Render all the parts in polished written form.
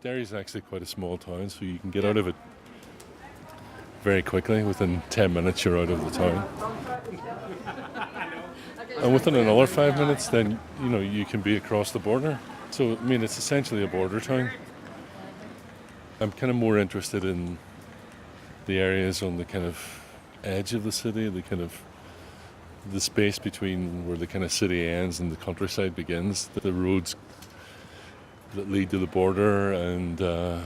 Derry's actually quite a small town, so you can get out of it very quickly. Within 10 minutes, you're out of the town. And within another 5 minutes, then, you can be across the border. So, I mean, it's essentially a border town. I'm kind of more interested in the areas on the kind of edge of the city, the space between where the kind of city ends and the countryside begins, the roads that lead to the border, and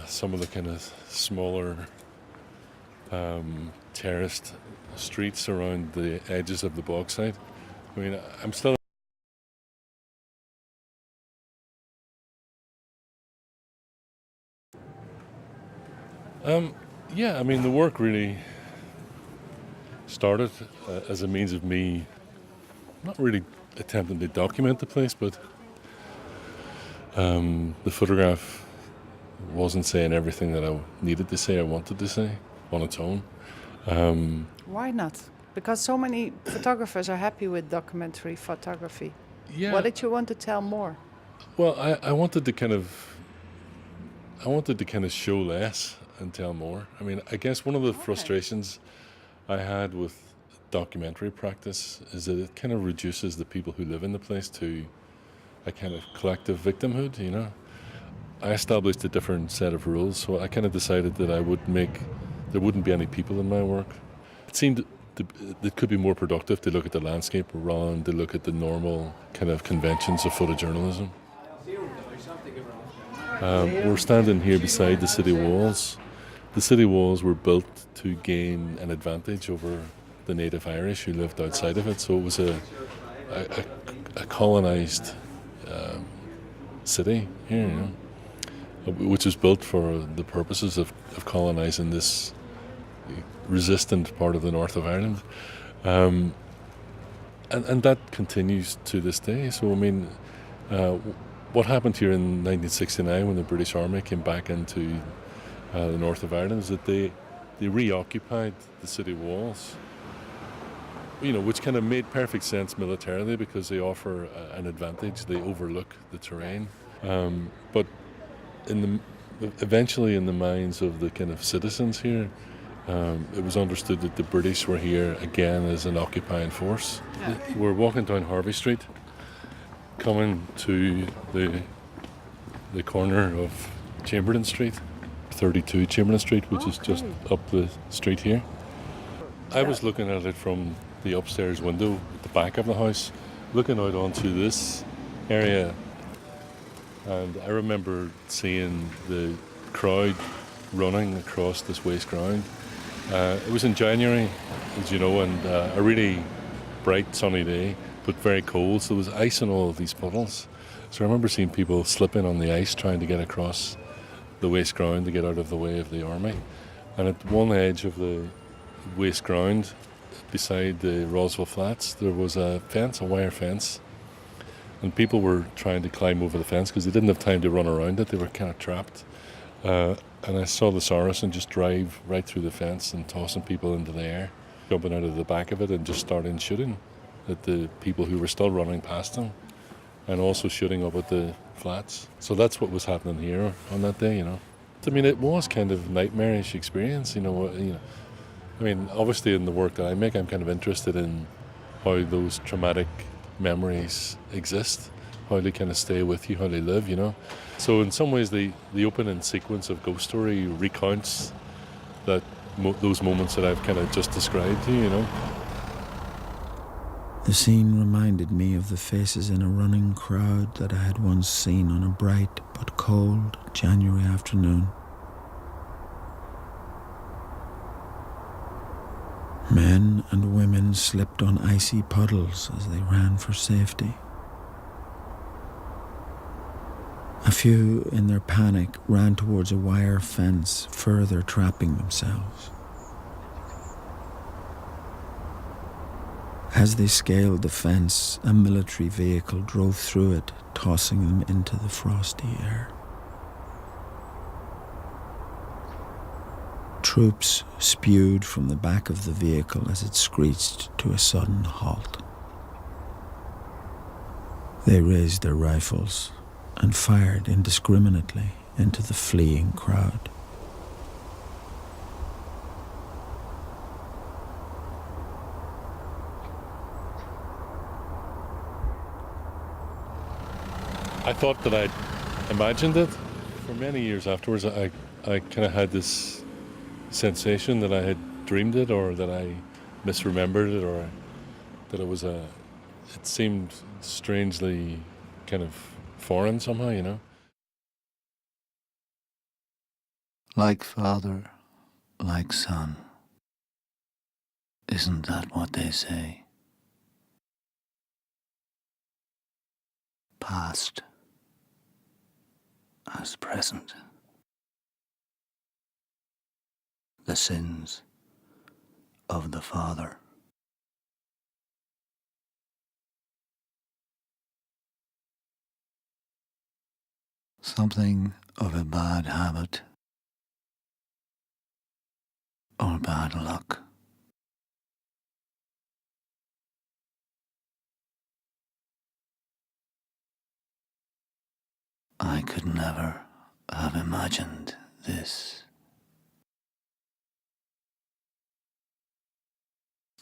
some of the kind of smaller terraced streets around the edges of the bogside. I mean, I'm still... Yeah, I mean, the work really started as a means of me not really attempting to document the place, but the photograph wasn't saying everything that I needed to say or wanted to say on its own. Why not? Because so many photographers are happy with documentary photography. Yeah. What did you want to tell more? Well, I wanted to kind of show less and tell more. I mean, I guess one of the frustrations I had with documentary practice is that it kind of reduces the people who live in the place to a kind of collective victimhood, I established a different set of rules, so I kind of decided that there wouldn't be any people in my work. It seemed it could be more productive to look at the landscape rather than to look at the normal kind of conventions of photojournalism. We're standing here beside the city walls. The city walls were built to gain an advantage over the native Irish who lived outside of it, so it was a colonised city here, which was built for the purposes of colonising this resistant part of the north of Ireland. And that continues to this day. So, I mean, what happened here in 1969 when the British Army came back into the north of Ireland is that they reoccupied the city walls, which kind of made perfect sense militarily because they offer an advantage. They overlook the terrain. But eventually in the minds of the kind of citizens here, it was understood that the British were here again as an occupying force. Yeah. We're walking down Harvey Street, coming to the corner of Chamberlain Street, 32 Chamberlain Street, which is just up the street here. I was looking at it from the upstairs window at the back of the house, looking out onto this area, and I remember seeing the crowd running across this waste ground. It was in January, as you know, and a really bright sunny day, but very cold, so there was ice in all of these puddles. So I remember seeing people slipping on the ice trying to get across the waste ground to get out of the way of the army. And at one edge of the waste ground, beside the Roswell Flats, there was a fence, a wire fence, and people were trying to climb over the fence because they didn't have time to run around it. They were kind of trapped. And I saw the Saracen just drive right through the fence and tossing people into the air, jumping out of the back of it and just starting shooting at the people who were still running past him, and also shooting up at the flats. So that's what was happening here on that day, I mean, it was kind of nightmarish experience, I mean, obviously in the work that I make, I'm kind of interested in how those traumatic memories exist, how they kind of stay with you, how they live, So in some ways, the opening sequence of Ghost Story recounts those moments that I've kind of just described to you, The scene reminded me of the faces in a running crowd that I had once seen on a bright but cold January afternoon. Men and women slipped on icy puddles as they ran for safety. A few, in their panic, ran towards a wire fence, further trapping themselves. As they scaled the fence, a military vehicle drove through it, tossing them into the frosty air. Troops spewed from the back of the vehicle as it screeched to a sudden halt. They raised their rifles and fired indiscriminately into the fleeing crowd. I thought that I'd imagined it. For many years afterwards, I kind of had this sensation that I had dreamed it, or that I misremembered it, or that it was it seemed strangely kind of foreign somehow, you know? Like father, like son. Isn't that what they say? Past as present. The sins of the father. Something of a bad habit or bad luck. I could never have imagined this.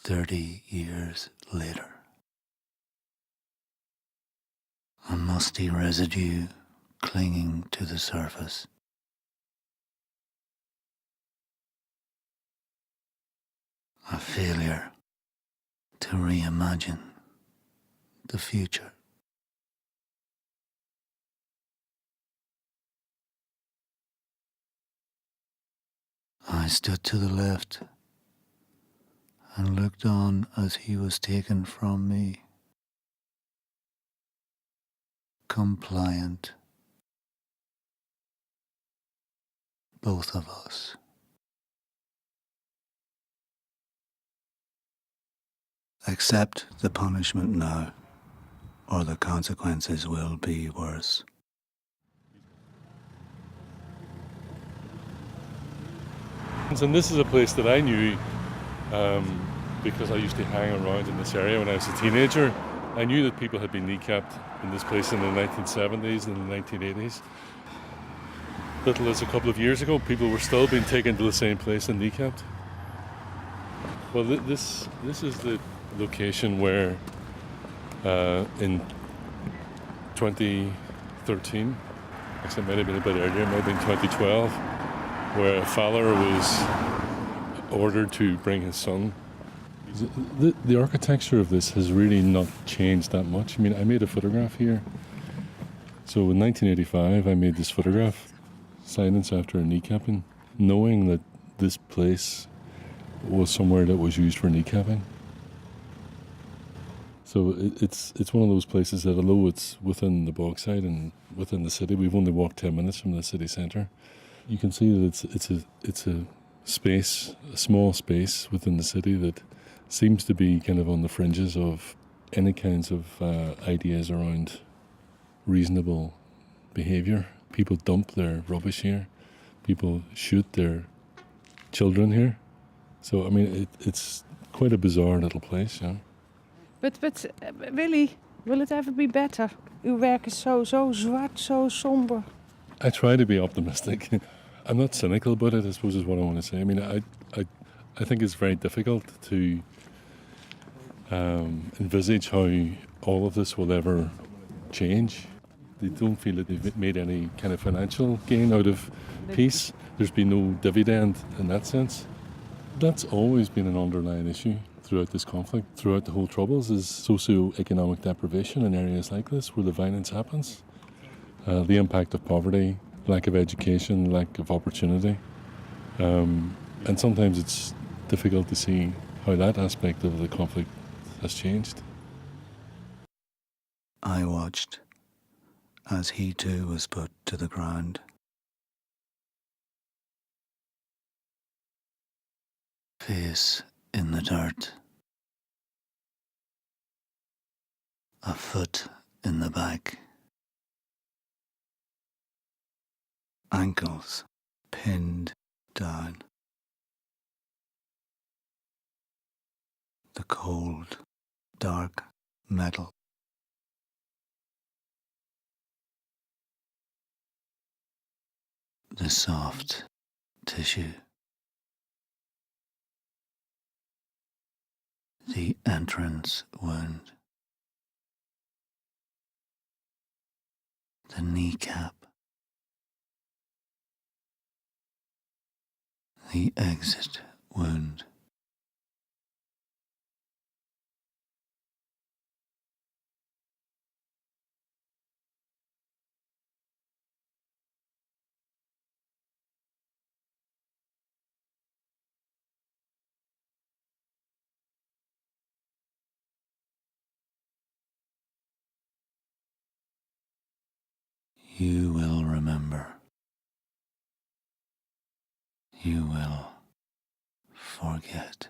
30 years later. A musty residue clinging to the surface. A failure to reimagine the future. I stood to the left and looked on as he was taken from me. Compliant. Both of us. Accept the punishment now, or the consequences will be worse. And this is a place that I knew because I used to hang around in this area when I was a teenager. I knew that people had been kneecapped in this place in the 1970s and the 1980s. Little as a couple of years ago, people were still being taken to the same place and kneecapped. Well, this is the location where in 2013, actually it might have been a bit earlier, it might have been 2012, where a father was ordered to bring his son. The architecture of this has really not changed that much. I mean, I made a photograph here. So in 1985, I made this photograph, silence after a kneecapping, knowing that this place was somewhere that was used for kneecapping. So it's one of those places that, although it's within the Bogside and within the city, we've only walked 10 minutes from the city centre. You can see that it's a space, a small space within the city that seems to be kind of on the fringes of any kinds of ideas around reasonable behaviour. People dump their rubbish here. People shoot their children here. So, I mean, it's quite a bizarre little place, yeah. But Willy, will it ever be better? Uw werk is zo zwart, zo somber. I try to be optimistic. I'm not cynical about it, I suppose is what I want to say. I mean, I think it's very difficult to envisage how all of this will ever change. They don't feel that they've made any kind of financial gain out of peace. There's been no dividend in that sense. That's always been an underlying issue throughout this conflict, throughout the whole Troubles, is socio-economic deprivation in areas like this where the violence happens. The impact of poverty, lack of education, lack of opportunity. And sometimes it's difficult to see how that aspect of the conflict has changed. I watched as he too was put to the ground. Face in the dirt. A foot in the back. Ankles pinned down. The cold, dark metal. the soft tissue, the entrance wound, the kneecap, the exit wound, you will remember. You will forget.